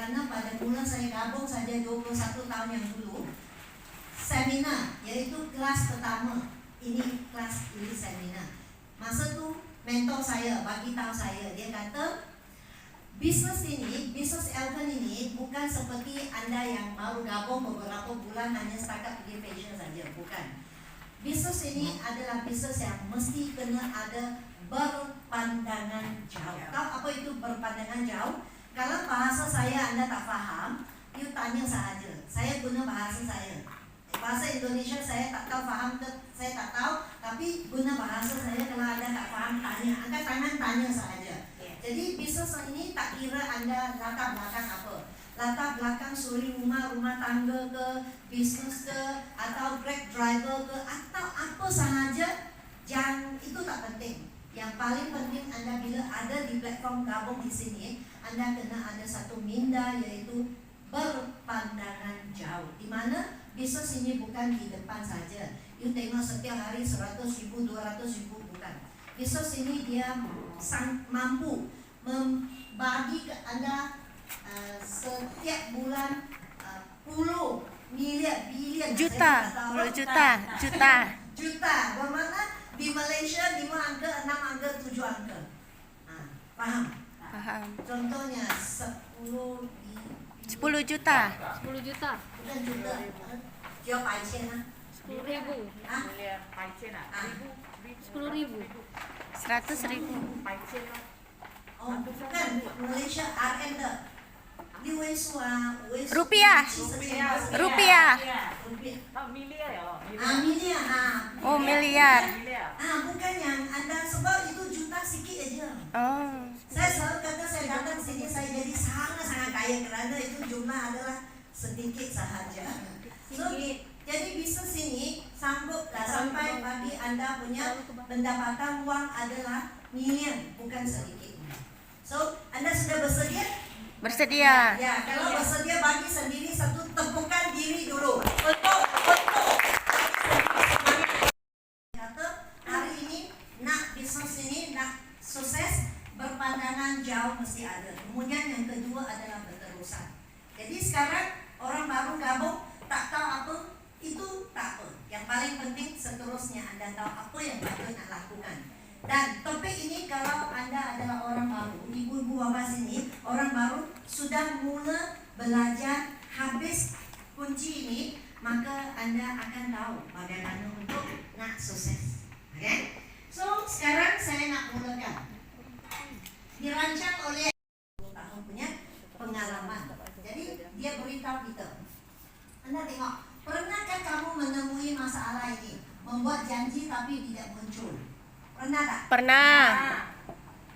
Karena pada mula saya gabung saja 21 tahun yang dulu, seminar, yaitu kelas pertama. Ini kelas ini seminar. Masa tu mentor saya bagi tahu saya, dia kata bisnes ini, bisnes Elkon ini bukan seperti anda yang baru gabung beberapa bulan hanya setakat pergi fashion saja, bukan. Bisnes ini adalah bisnes yang mesti kena ada berpandangan jauh. Tahu apa itu berpandangan jauh? Kalau bahasa saya anda tak faham, you tanya sahaja. Saya guna bahasa saya. Bahasa Indonesia saya tak tahu faham ke, saya tak tahu, tapi guna bahasa saya. Kalau anda tak faham, tanya. Angkat tangan, tanya sahaja. Jadi bisnes ini tak kira anda latar belakang apa. Latar belakang suri rumah tangga ke, bisnes ke, atau grab driver ke, atau apa sahaja, yang itu tak penting. Yang paling penting anda bila ada di platform gabung di sini, anda kena ada satu minda, yaitu berpandangan jauh. Di mana bisnes ini bukan di depan saja. You tengok setiap hari 100,000, 200,000, bukan. Bisnes ini dia mampu membagi ke anda setiap bulan puluh miliar, bilion, juta. Bermakna di Malaysia 5 angka, 6 angka, 7 angka. Faham? Faham. Contohnya 10 juta. 10 juta. Bukan juta. Jual 100,000 10.000. 10.000. 100.000. Oh, bukan. Malaysia RM dah. Di Wesu Rupiah. Miliar. Oh, miliar. Bukan yang anda, sebab itu juta sikit aja. Oh. Saya selalu kata saya datang sini saya jadi sangat kaya kerana itu jumlah adalah sedikit sahaja. So, jadi bisnes ini sangguplah sampai bagi anda punya pendapatan wang adalah miliar, bukan sedikit. So, anda sudah bersedia? Bersedia. Ya, kalau bersedia bagi sendiri satu tepukan diri dulu. Untuk kata hari ini nak bisnes ini nak sukses, berpandangan jauh mesti ada. Kemudian yang kedua adalah berterusan. Jadi sekarang orang baru gabung tak tahu apa, itu tak apa. Yang paling penting seterusnya anda tahu apa yang patut nak lakukan. Dan topik ini kalau anda adalah orang baru, ibu-ibu bapa sini, orang baru sudah mula belajar habis kunci ini, maka anda akan tahu bagaimana untuk nak sukses. Okay? So sekarang saya nak mulakan. Dirancang oleh 10 tahun punya pengalaman. Jadi dia beritahu kita. Anda tengok, pernahkah kamu menemui masalah ini? Membuat janji tapi tidak muncul. Pernah tak? Pernah.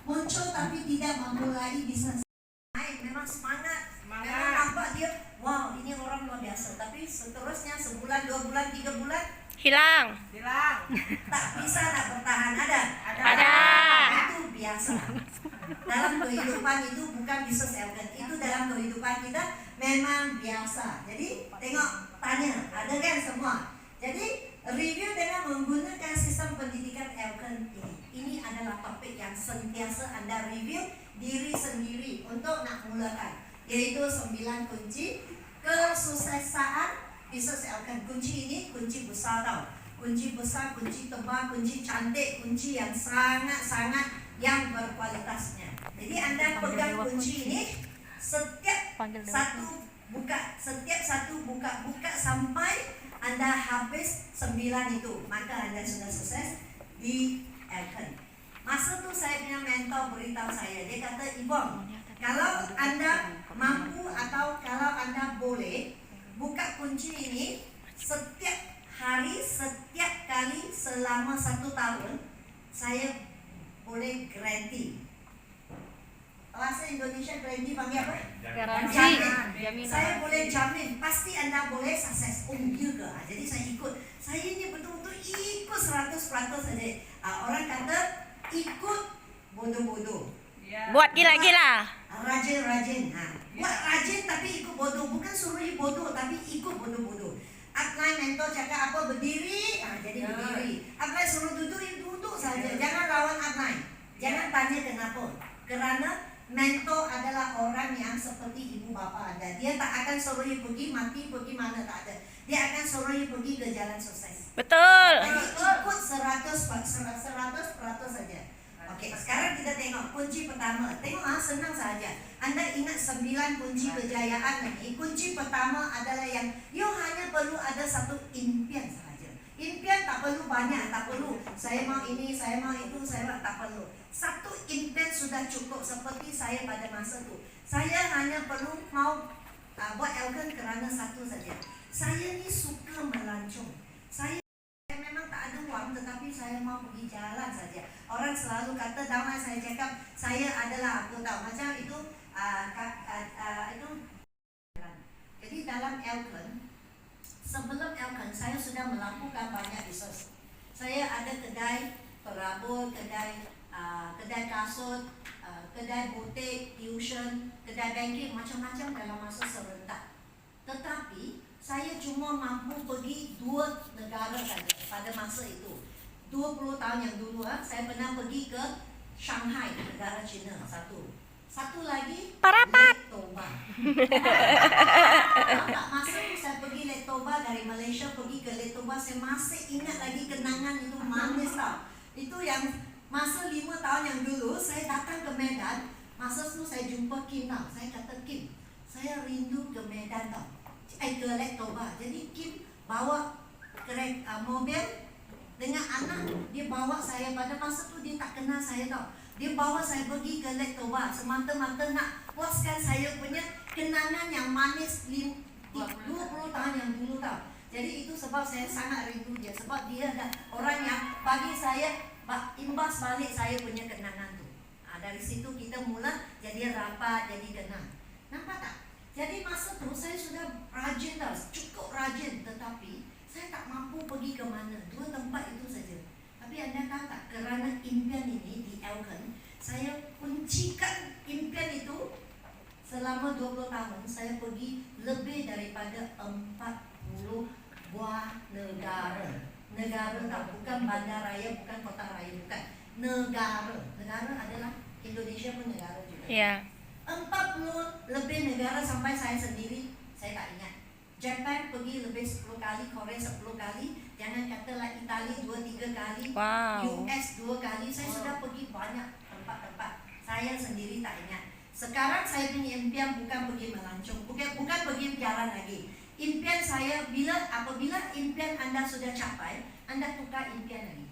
Muncul tapi tidak memulai bisnes. Memang semangat. Memang nampak dia, wow ini orang luar biasa. Tapi seterusnya sebulan, 2 bulan, 3 bulan Hilang. tak bisa nak bertahan. Ada? Itu biasa. Dalam kehidupan itu bukan bisnes Elkon. Itu dalam kehidupan kita memang biasa. Jadi tengok, tanya, ada kan semua? Jadi review dengan menggunakan sistem pendidikan Elkon ini. Ini adalah topik yang sentiasa anda review diri sendiri untuk nak mulakan, yaitu 9 kunci kesuksesan bisnes Elkon. Kunci ini kunci besar tau. Kunci besar, kunci tebal, kunci cantik, kunci yang sangat yang berkualitasnya. Jadi anda pegang kunci ini, setiap satu buka sampai anda habis 9 itu, maka anda sudah sukses di Elkon. Masa tu saya punya mentor beritahu saya, dia kata, Ibong, kalau anda mampu atau kalau anda boleh buka kunci ini setiap hari, setiap kali selama 1 tahun, saya boleh garanti. Bahasa Indonesia garanti panggil apa? Garansi. Jamin. Saya boleh jamin, pasti anda boleh sukses. Oh iya ke? Jadi saya ikut. Saya ini betul-betul ikut 100% saja. Orang kata ikut bodoh-bodoh. Buat gila-gila. Rajin. Buat rajin tapi ikut bodoh. Bukan suruh bodoh tapi ikut bodoh-bodoh. Upline mentor cakap apa berdiri, jadi berdiri. Upline suruh duduk saja. Jangan lawan upline. Jangan tanya kenapa. Kerana mentor adalah orang yang seperti ibu bapa Anda. Dia tak akan suruh you pergi mati, pergi mana, tak ada. Dia akan suruh you pergi ke jalan sukses. Betul. Jadi ikut 100% saja. Okey, sekarang kita tengok kunci pertama. Tengok senang saja. Anda ingat 9 kunci kejayaan ini. Kunci pertama adalah yang you hanya perlu ada satu impian sahaja. Impian tak perlu banyak, tak perlu saya mau ini, saya mau itu, saya mau, tak perlu. Satu impian sudah cukup, seperti saya pada masa itu. Saya hanya perlu mau buat Elkan kerana satu saja. Saya ni suka melancong. Saya memang tak ada wang, tetapi saya mau pergi jalan saja. Orang selalu kata, dalam saya cakap saya adalah aku tahu macam itu itu. Jadi dalam Elkan, sebelum Elkan saya sudah melakukan banyak research. Saya ada kedai perabot, kedai kasut, kedai butik, tuition, kedai banking, macam-macam dalam masa serentak. Tetapi saya cuma mampu pergi 2 negara saja pada masa itu. 20 tahun yang dulu saya pernah pergi ke Shanghai, negara China, satu lagi Parapat. Lake Toba. Tak masa itu saya pergi Lake Toba dari Malaysia pergi ke Lake Toba, saya masih ingat lagi kenangan itu manis tau. Itu yang masa 5 tahun yang dulu saya datang ke Medan. Masa itu saya jumpa Kim tau. Saya kata, Kim, saya rindu ke Medan tau, ke Lake Toba. Jadi Kim bawa mobil dengan anak. Dia bawa saya, pada masa itu dia tak kenal saya tau. Dia bawa saya pergi ke Lake Toba semata-mata nak puaskan saya punya kenangan yang manis 20 tahun yang dulu tau. Jadi itu sebab saya sangat rindu dia, sebab dia ada orang yang bagi saya imbas balik saya punya kenangan tu. Dari situ kita mula jadi rapat, jadi kenal. Nampak tak? Jadi masa tu saya sudah rajin tau, cukup rajin, tetapi saya tak mampu pergi ke mana. 2 tempat itu saja. Tapi anda tahu tak, kerana impian ini di Elkan, saya kuncikan impian itu selama 20 tahun. Saya pergi lebih daripada 40 buah negara. Negara tak, bukan bandar raya, bukan kota raya, bukan. Negara. Negara adalah Indonesia pun negara juga. Ya. 40 lebih negara sampai saya sendiri, saya tak ingat. Japan pergi lebih 10 kali, Korea 10 kali, jangan katalah Itali 2-3 kali, Wow. US 2 kali, saya sudah pergi banyak tempat-tempat. Saya sendiri tak ingat. Sekarang saya punya impian bukan pergi melancong, bukan pergi jalan lagi. Impian saya, apabila impian anda sudah capai, anda tukar impian lagi.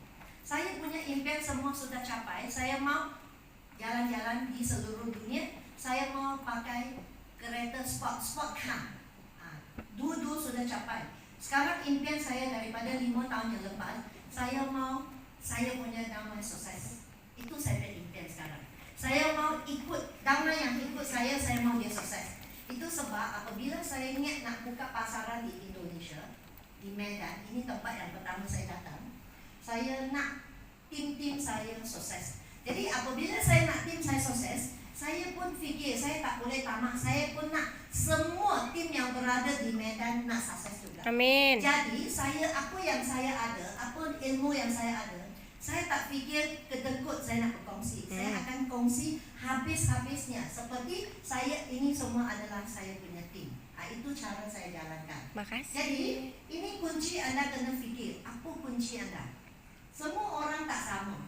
Saya punya impian semua sudah capai. Saya mau jalan-jalan di seluruh dunia. Saya mau pakai kereta sport car. Dua-dua sudah capai. Sekarang impian saya daripada 5 tahun yang lepas, saya punya damai sukses. Itu saya punya impian sekarang. Saya mau ikut damai yang ikut saya mau dia sukses. Itu sebab apabila saya ingat nak buka pasaran di Indonesia, di Medan, ini tempat yang pertama saya datang, saya nak tim saya sukses. Jadi apabila saya nak tim saya sukses, saya pun fikir saya tak boleh tamak. Saya pun nak semua tim yang berada di Medan nak sukses juga. Amin. Jadi apa yang saya ada, apa ilmu yang saya ada, saya tak fikir kedekut saya nak berkongsi. Saya akan kongsi habis-habisnya. Seperti saya ini semua adalah saya punya tim. Itu cara saya jalankan. Makasih. Jadi ini kunci anda kena fikir. Apa kunci anda? Semua orang tak sama.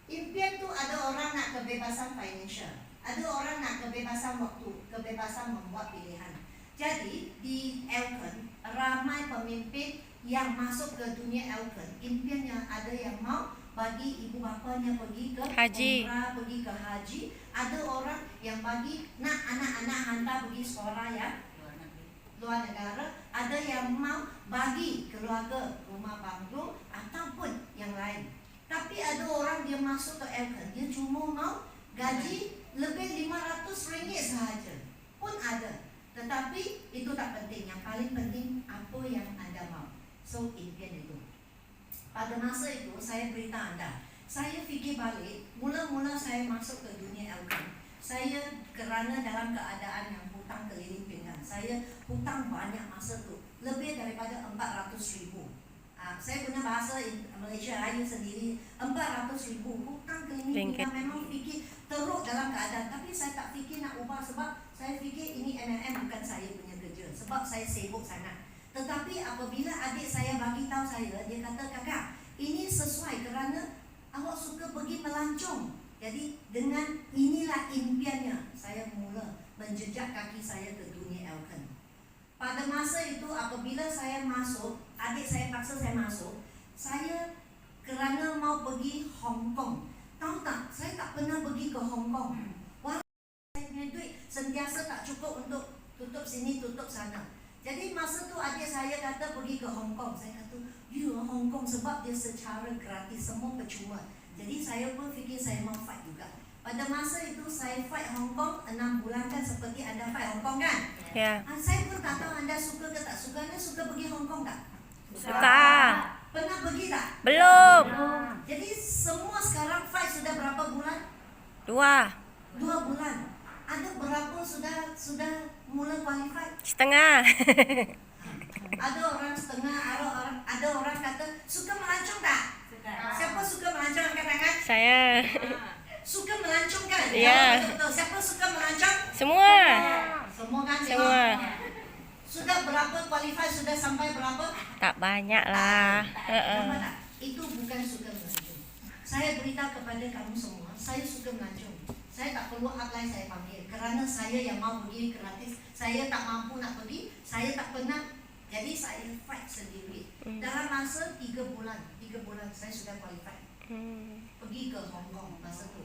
Impian tu ada orang nak kebebasan financial, ada orang nak kebebasan waktu, kebebasan membuat pilihan. Jadi di Elkan ramai pemimpin yang masuk ke dunia Elkan, impian yang ada yang mau bagi ibu bapanya pergi ke Haji. umrah, pergi ke haji. Ada orang yang bagi nak anak-anak hantar pergi sekolah yang luar negara. Ada yang mau bagi keluarga rumah banglo ataupun yang lain. Tapi ada orang dia masuk ke Elkan, dia cuma mau gaji lebih RM500 sahaja. Pun ada. Tetapi itu tak penting. Yang paling penting apa yang anda mau. So impian itu. Pada masa itu saya beritahu anda, saya fikir balik, mula-mula saya masuk ke dunia Elkan, saya kerana dalam keadaan yang hutang keliling pinggan. Saya hutang banyak masa itu, lebih daripada 400,000. Saya guna bahasa Malaysia Raya sendiri 400,000 hutang klinik Ringgit. kita memang fikir teruk dalam keadaan, tapi saya tak fikir nak ubah sebab saya fikir ini MLM bukan saya punya kerja sebab saya sibuk sangat. Tetapi apabila adik saya bagi tahu saya, dia kata, kakak, ini sesuai kerana awak suka pergi melancong. Jadi dengan inilah impiannya saya mula menjejak kaki saya ke dunia Elkan. Pada masa itu apabila saya masuk, adik saya paksa saya masuk, saya kerana mau pergi Hong Kong. Tahu tak, saya tak pernah pergi ke Hong Kong. Walau saya punya duit sentiasa tak cukup untuk tutup sini, tutup sana. Jadi masa tu adik saya kata pergi ke Hong Kong. Saya kata, Hong Kong sebab dia secara gratis, semua percuma. Jadi saya pun fikir saya mau fight juga. Pada masa itu saya fight Hong Kong 6 bulan kan, seperti anda fight Hong Kong kan? Ya. Saya pun tak tahu anda suka ke tak suka. Anda suka pergi Hong Kong tak? Suka. Pernah pergi tak? Belum. Jadi semua sekarang fight sudah berapa bulan? 2 2 bulan. Ada berapa sudah mula qualified? setengah. Ada orang setengah, ada orang kata suka melancong tak? Siapa suka melancong angkat tangan? Saya. Suka melancong kan? Ya. Betul-betul. Siapa suka melancong? Semua. Semua kan? Semua. Sudah berapa qualified? Sudah sampai berapa? Tak banyak lah. Nampak tak? Itu bukan suka melancong. Saya beritahu kepada kamu semua, saya suka melancong. Saya tak perlu apply, saya panggil. Kerana saya yang mau pergi gratis, saya tak mampu nak pergi, saya tak pernah. Jadi saya fight sendiri. Dalam masa 3 bulan saya sudah qualified. Pergi ke Hong Kong masa tu.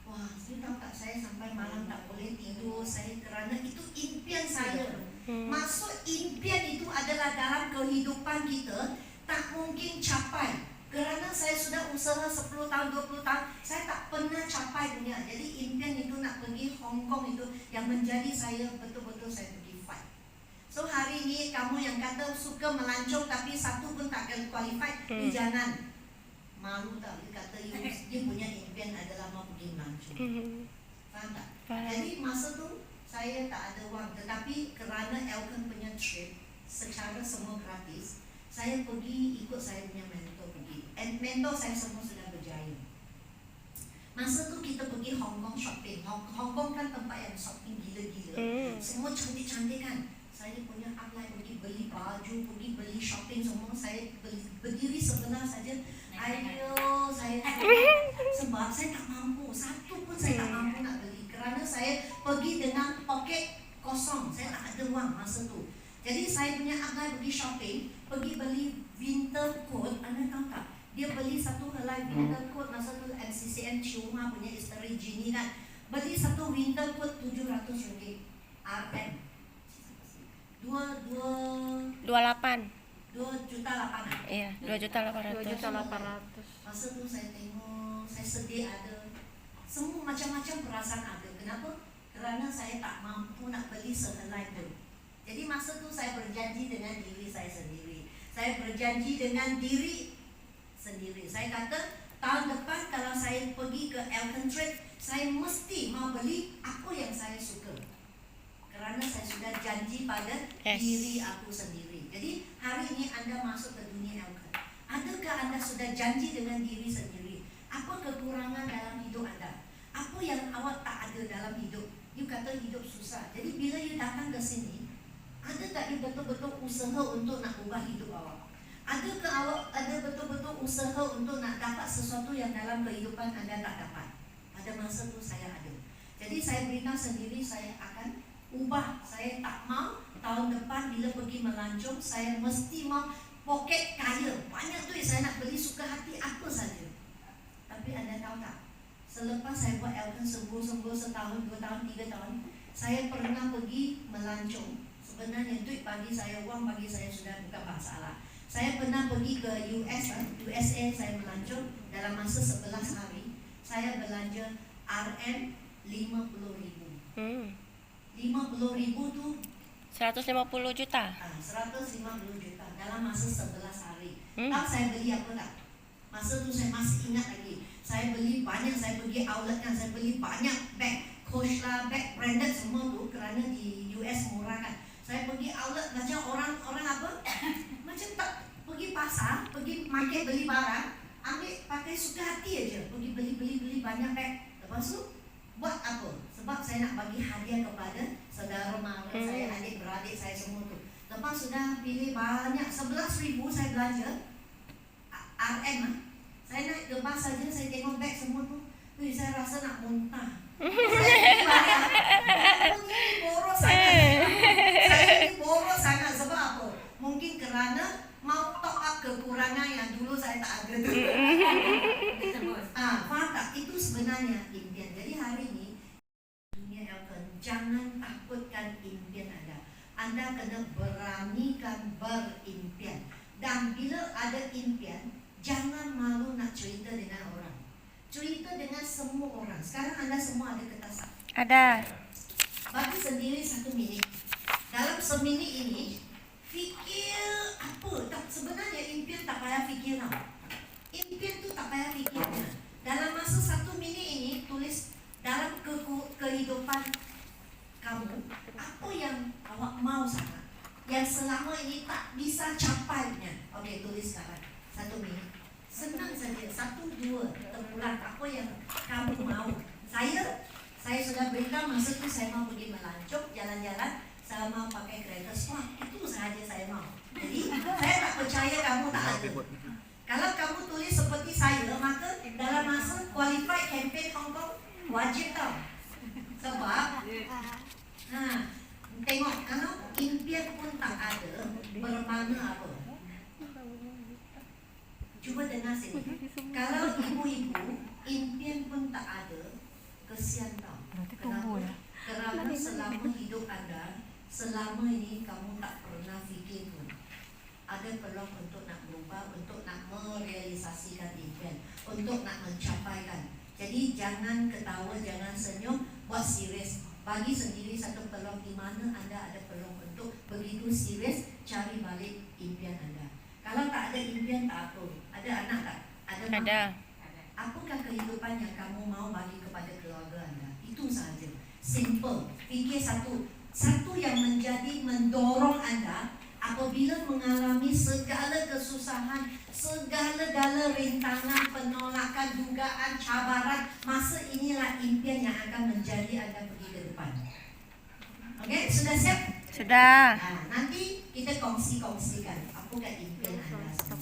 Wah, you tahu tak, saya sampai malam tak boleh tidur. Saya kerana itu impian saya. Maksud impian itu adalah dalam kehidupan kita tak mungkin capai. Kerana saya sudah usaha 10 tahun, 20 tahun, saya tak pernah capai punya. Jadi impian itu nak pergi Hong Kong itu yang menjadi saya betul-betul saya pergi fight. So hari ini kamu yang kata suka melancong tapi satu pun tak qualified, you jangan malu tak. Dia kata dia punya impian adalah mau pergi melancong. Faham tak? Jadi masa tu saya tak ada wang, tetapi kerana Elkan punya trip secara semua gratis, saya pergi ikut saya punya mentor pergi. Mentor saya semua sudah berjaya. Masa tu kita pergi Hong Kong shopping. Hong Kong kan tempat yang shopping gila-gila. Semua cantik-cantik kan. Saya punya apply pergi beli baju, pergi beli shopping semua. Saya berdiri sebelah saja. Ayo, saya sebab saya tak mampu. Satu pun saya tak mampu nak beli. Kerana saya pergi dengan poket kosong. Saya tak ada wang masa tu. Jadi saya punya apply pergi shopping, pergi beli winter coat. Anda tahu tak? Dia beli satu helai winter coat masa tu MCCN Ciuma punya isteri Gini kan. Beli satu winter coat RM700. RM. 28. 2,800,000. Iya, 2.800.000. 2.800.000. Masa tu saya tengok, saya sedih ada. Semua macam-macam perasaan ada. Kenapa? Kerana saya tak mampu nak beli sehelai pun. Jadi masa tu saya berjanji dengan diri saya sendiri. Saya berjanji dengan diri sendiri. Saya kata tahun depan kalau saya pergi ke Elkan Trade, saya mesti mau beli apa yang saya suka. Kerana saya sudah janji pada diri aku sendiri. Jadi hari ini anda masuk ke dunia Elkan. Adakah anda sudah janji dengan diri sendiri? Apa kekurangan dalam hidup anda? Apa yang awak tak ada dalam hidup? You kata hidup susah. Jadi bila you datang ke sini, ada tak you betul-betul usaha untuk nak ubah hidup awak? Adakah awak ada betul-betul usaha untuk nak dapat sesuatu yang dalam kehidupan anda tak dapat? Pada masa tu saya ada. Jadi saya beritahu sendiri saya akan ubah. Saya tak mau tahun depan bila pergi melancong, saya mesti mau poket kaya. Banyak duit saya nak beli suka hati apa saja. Tapi anda tahu tak? Selepas saya buat Elkan sembuh-sembuh setahun, 2 tahun, 3 tahun, saya pernah pergi melancong. Sebenarnya duit bagi saya, wang bagi saya sudah bukan masalah. Saya pernah pergi ke USA, saya melancong dalam masa 11 hari. Saya belanja RM 50,000. 50,000 tu 150 juta. 150 juta dalam masa 11 hari. Tahu saya beli apa tak? Masa tu saya masih ingat lagi. Saya beli banyak, saya pergi outlet kan, saya beli banyak bag, Coach lah, bag branded semua tu kerana di US murah kan. Saya pergi outlet macam orang apa? Macam tak pergi pergi pasar, pergi market beli barang, ambil pakai suka hati aja, pergi beli banyak beg. Lepas tu buat apa? Sebab saya nak bagi hadiah kepada saudara mara saya, adik-beradik saya semua tu. Lepas sudah pilih banyak, 11,000 saya belanja RM lah. Saya naik ke bas saja, saya tengok beg semua tu. Saya rasa nak muntah. Saya ini boros sangat. Saya ini boros sangat sebab apa? Mungkin kerana mau top up kekurangan yang dulu saya tak ada tu. Faham tak? Itu sebenarnya impian. Jadi hari ini dunia Elkan, jangan takutkan impian Anda. Anda kena beranikan berimpian. Dan bila ada impian, jangan malu nak cerita dengan orang. Cerita dengan semua orang. Sekarang Anda semua ada kertas? Ada. Bagi sendiri 1 minit. Dalam seminit ini, fikir apa? Sebenarnya impian tak payah fikir tau. Impian tu tak payah fikir. Dalam masa 1 minit ini, tulis dalam kehidupan kamu, apa yang awak mau sangat, yang selama ini tak bisa capainya. Okey, tulis sekarang 1 minit. Senang saja, 1, 2 terpulang apa yang kamu mau. Saya sudah beritahu masa tu saya mau pergi melancong, jalan-jalan, saya mau pakai kereta swap. Itu sahaja saya mau. Jadi saya tak percaya kamu tak ada. Kalau kamu tulis seperti saya, maka dalam masa qualified campaign Hong Kong wajib tau. Sebab tengok, kalau impian pun tak ada, bermakna apa? Cuba dengar sini. Kalau ibu-ibu impian pun tak ada, kesian tau. Kenapa? Kerana selama hidup Anda, selama ini kamu tak pernah fikir pun ada peluang untuk nak berubah, untuk nak merealisasikan impian, untuk nak mencapaikan. Jadi jangan ketawa, jangan senyum, buat serius. Bagi sendiri satu peluang di mana Anda ada peluang untuk begitu serius cari balik impian Anda. Kalau tak ada impian tak apa. Ada anak tak? Ada. Apakah kehidupan yang kamu mau bagi kepada keluarga Anda? Itu sahaja. Simple. Fikir satu yang menjadi mendorong Anda apabila mengalami segala kesusahan, segala-gala rintangan, penolakan, dugaan, cabaran. Masa inilah impian yang akan menjadi Anda pergi ke depan. Okey, sudah siap? Sudah. Nanti kita kongsi-kongsikan apakah impian Anda semua.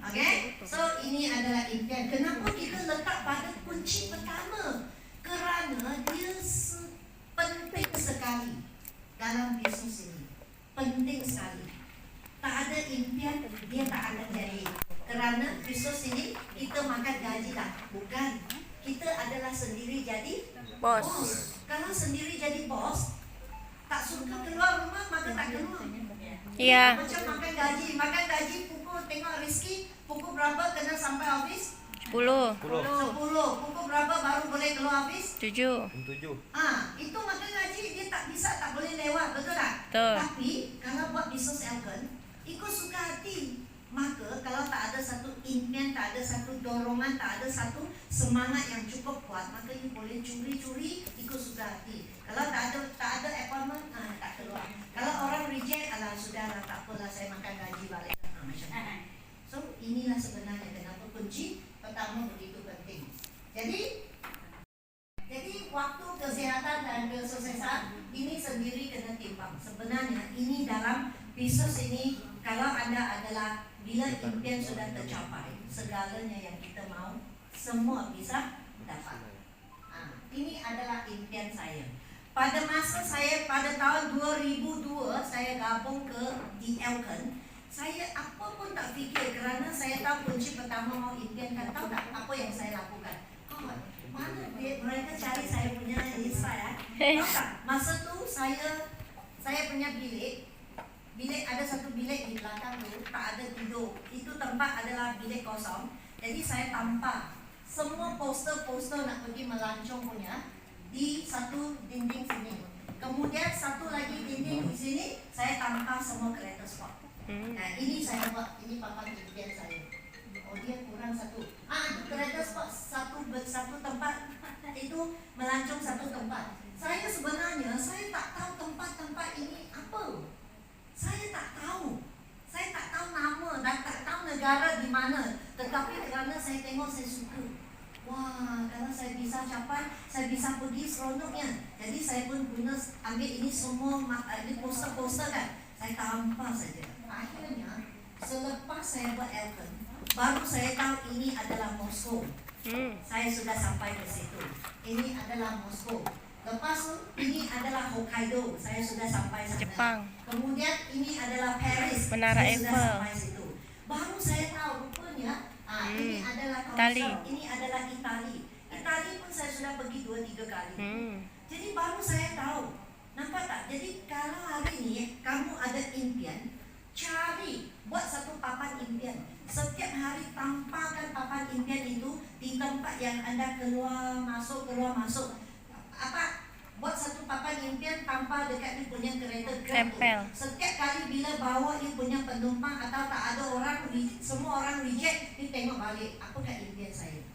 Okey, so ini adalah impian. Kenapa kita letak pada kunci pertama? Kerana dia penting sekali dalam bisnes ini. Penting sekali. Tak ada impian, dia tak akan jadi. Kerana bisnes ini kita makan gaji tak? Bukan. Kita adalah sendiri jadi bos. Kalau sendiri jadi bos, tak suka keluar rumah, maka tak keluar. Iya. Macam makan gaji pukul, tengok Rizky pukul berapa kena sampai office? 10. 10. Pukul berapa baru boleh keluar office? 7. Itu makan gaji dia tak bisa, tak boleh lewat, betul tak? Betul. Tapi kalau buat bisnes Elkan, ikut suka hati. Maka kalau tak ada satu impian, tak ada satu dorongan, tak ada satu semangat yang cukup kuat, maka you boleh curi-curi ikut suka hati. Kalau tak ada appointment, tak keluar. Kalau orang reject, sudahlah, tak apalah, saya makan gaji balik. Macam tu. So inilah sebenarnya kenapa kunci pertama begitu penting. Jadi waktu kesihatan dan kesuksesan ini sendiri kena timbang. Sebenarnya ini dalam bisnes ini, kalau Anda adalah bila impian sudah tercapai, segalanya yang kita mau semua bisa dapat. Ini adalah impian saya. Pada masa saya pada tahun 2002 saya gabung ke di Elkan, saya apa pun tak fikir kerana saya tahu kunci pertama mau impiankan. Tahu tak apa yang saya lakukan? Mana mereka cari saya punya Israel? Tahu tak? Masa tu saya punya bilik ada satu bilik di belakang tu, tak ada tidur. Itu tempat adalah bilik kosong. Jadi saya tampar semua poster-poster nak pergi melancong punya di satu dinding sini. Kemudian satu lagi dinding di sini saya tampar semua kereta sport. Nah, ini saya buat, ini papan impian saya. Oh, dia kurang satu. Kereta sport satu tempat itu melancong satu tempat. Saya sebenarnya saya tak tahu tempat-tempat ini apa. Saya tak tahu nama dan tak tahu kerana saya tengok saya suka. Wah, kalau saya bisa capai, saya bisa pergi seronoknya. Jadi saya pun guna ambil ini semua ini poster-poster kan. Saya tampar saja. Akhirnya selepas saya buat Elkan, baru saya tahu ini adalah Moskow. Saya sudah sampai ke situ. Ini adalah Moskow. Lepas tu ini adalah Hokkaido. Saya sudah sampai sana. Jepang. Kemudian ini adalah Paris. Menara saya sudah Eiffel. sampai situ. Baru saya tahu rupanya ini adalah Itali. ini adalah Itali. Itali pun saya sudah pergi 2-3 kali. Jadi baru saya tahu. Nampak tak? Jadi kalau hari ini kamu ada impian, cari, buat satu papan impian. Setiap hari tampakkan papan impian itu di tempat yang anda keluar masuk. Buat satu papan impian tanpa dekat you punya kereta Grab tu. Tempel. Setiap kali bila bawa you punya penumpang atau tak ada orang, semua orang reject, you tengok balik, apakah impian saya?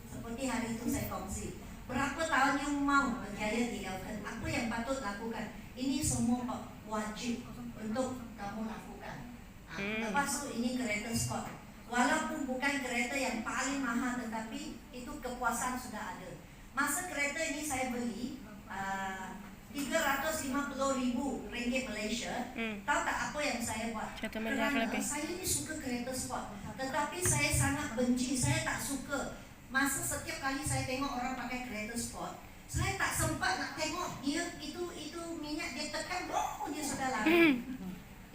Seperti hari itu saya kongsi, berapa tahun you mau berjaya di Elkan? Apa yang patut lakukan? Ini semua wajib untuk kamu lakukan. Lepas tu ini kereta sport. Walaupun bukan kereta yang paling mahal, tetapi itu kepuasan sudah ada. Masa kereta ini saya beli 350,000 ringgit Malaysia. Tahu tak apa yang saya buat? 1 miliar Kerana lebih. saya ni suka kereta sport, tetapi saya sangat benci, saya tak suka. Masa setiap kali saya tengok orang pakai kereta sport, saya tak sempat nak tengok dia itu minyak dia tekan, dia sudah lari.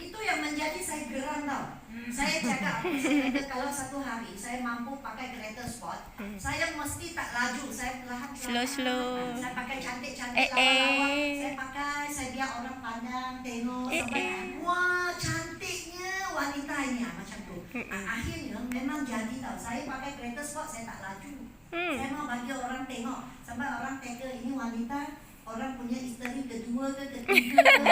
Itu yang menjadi saya geram tau. Saya cakap, saya kata kalau satu hari saya mampu pakai kereta sport, saya mesti tak laju, saya perlahan-lahan. Slow. Saya pakai cantik-cantik lawa-lawa. Saya pakai, saya biar orang pandang, tengok sampai wah cantiknya wanita ini macam tu. Akhirnya memang jadi tau. Saya pakai kereta sport, saya tak laju. Saya mau bagi orang tengok sampai orang teka ini wanita. Orang punya isteri kedua ke ketiga ke.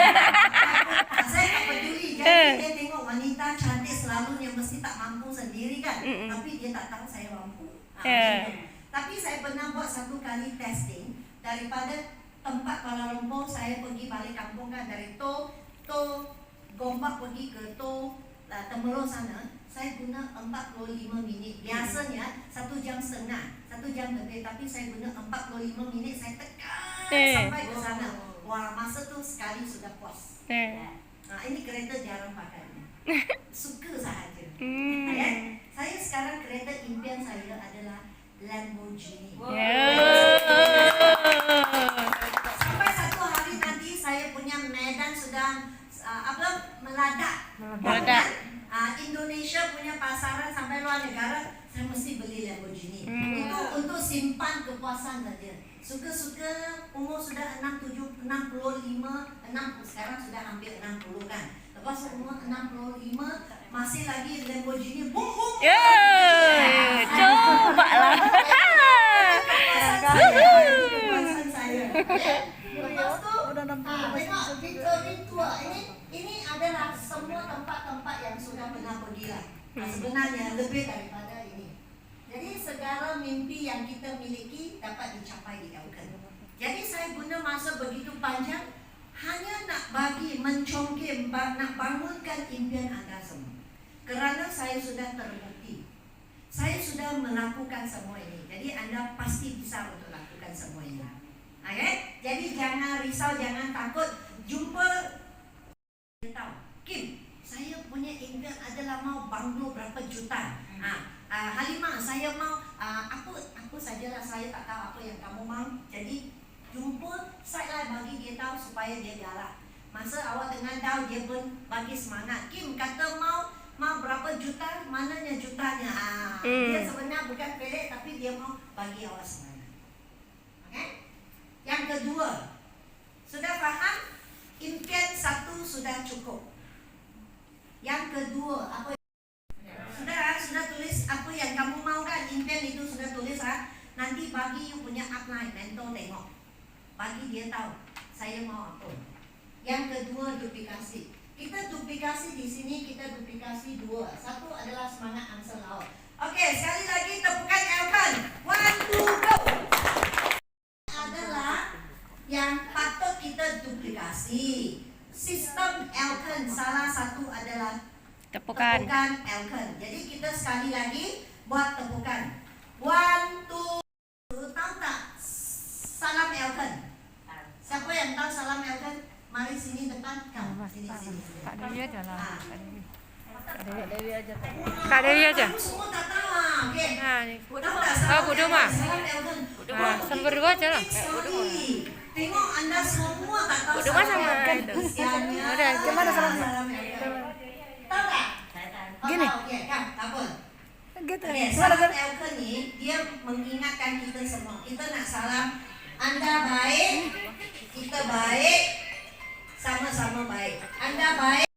Saya tak peduli. Jadi dia tengok wanita cantik selalunya mesti tak mampu sendiri kan. Tapi dia tak tahu saya mampu. Tapi saya pernah buat satu kali testing. Daripada tempat Kuala Lumpur saya pergi balik kampung kan. Dari To Gombak pergi ke To Temerloh sana. Saya guna 45 minit. Biasanya 1 jam setengah, 1 jam lebih. Tapi saya guna 45 minit. Saya tekan sampai ke sana. Wah, masa tu sekali sudah puas. Ini kereta jarang pakai. Suka sahaja. Saya sekarang kereta impian saya adalah Lamborghini. Sampai satu hari nanti saya punya medan sedang meledak. Indonesia punya pasaran sampai luar negara, saya mesti beli Lamborghini. Itu untuk simpan kepuasan saja. Suka-suka umur sudah 65, sekarang sudah hampir 60 kan. Lepas umur 65 masih lagi Lamborghini. Coba lah. Kepuasan saya. Lepas tu tengok Victory Tour ini adalah semua tempat-tempat yang sudah pernah pergi lah. Sebenarnya lebih daripada ini. Jadi segala mimpi yang kita miliki dapat dicapai di Elkan. Jadi saya guna masa begitu panjang hanya nak bagi mencongkir, nak bangunkan impian anda semua. Kerana saya sudah terbukti, saya sudah melakukan semua ini. Jadi anda pasti bisa untuk lakukan semua ini. Okay? Jadi jangan risau, jangan takut. Jumpa, tahu, Kim, saya punya impian adalah mau banglo berapa juta. Halimah, saya mau apa sajalah, saya tak tahu apa yang kamu mau. Jadi jumpa, saya bagi dia tahu supaya dia galak. Masa awak tengah tahu, dia pun bagi semangat. Kim kata mau berapa juta, mananya jutanya. Dia sebenarnya bukan pelik, tapi dia mau bagi awak semangat. Okay? Yang kedua, sudah faham? Impian satu sudah cukup. Yang kedua, apa? Sudah tulis apa yang kamu mau kan? Impian itu sudah tulis Nanti bagi you punya upline, mentor tengok. Bagi dia tahu saya mau apa. Yang kedua, duplikasi. Kita duplikasi di sini, kita duplikasi dua. Satu adalah semangat Ansel Laut. Okey, sekali lagi tepukan Elkan. 1, 2, go. Adalah yang patut kita duplikasi. Sistem Elkan salah satu adalah Tepukan. Elkan. Jadi kita sekali lagi Buat tepukan. One, two. Tahu tak salam Elkan? Siapa yang tahu salam Elkan? Mari sini depan. Kamu sini sini. Kak Dewi aja lah. Ah. Kak Dewi aja. Kamu semua tak tahu ah. Okey. Nah, ini. Tahu tak Ah, salam Budu Elkan? mah. Salam Elkan. Ah, sama berdua aja lah. Cantik Kayak Budu mah. sekali. Tengok anda semua tak tahu Budu mah salam sama Elkan. itu. Usianya. Udah, gimana salam? Salam Elkan. Tahu tak? Gini. Okey, kam, tak apa. Gitu. Okey, salam Elkan ni dia mengingatkan kita semua. Kita nak salam anda baik, kita baik, sama-sama baik. Anda baik.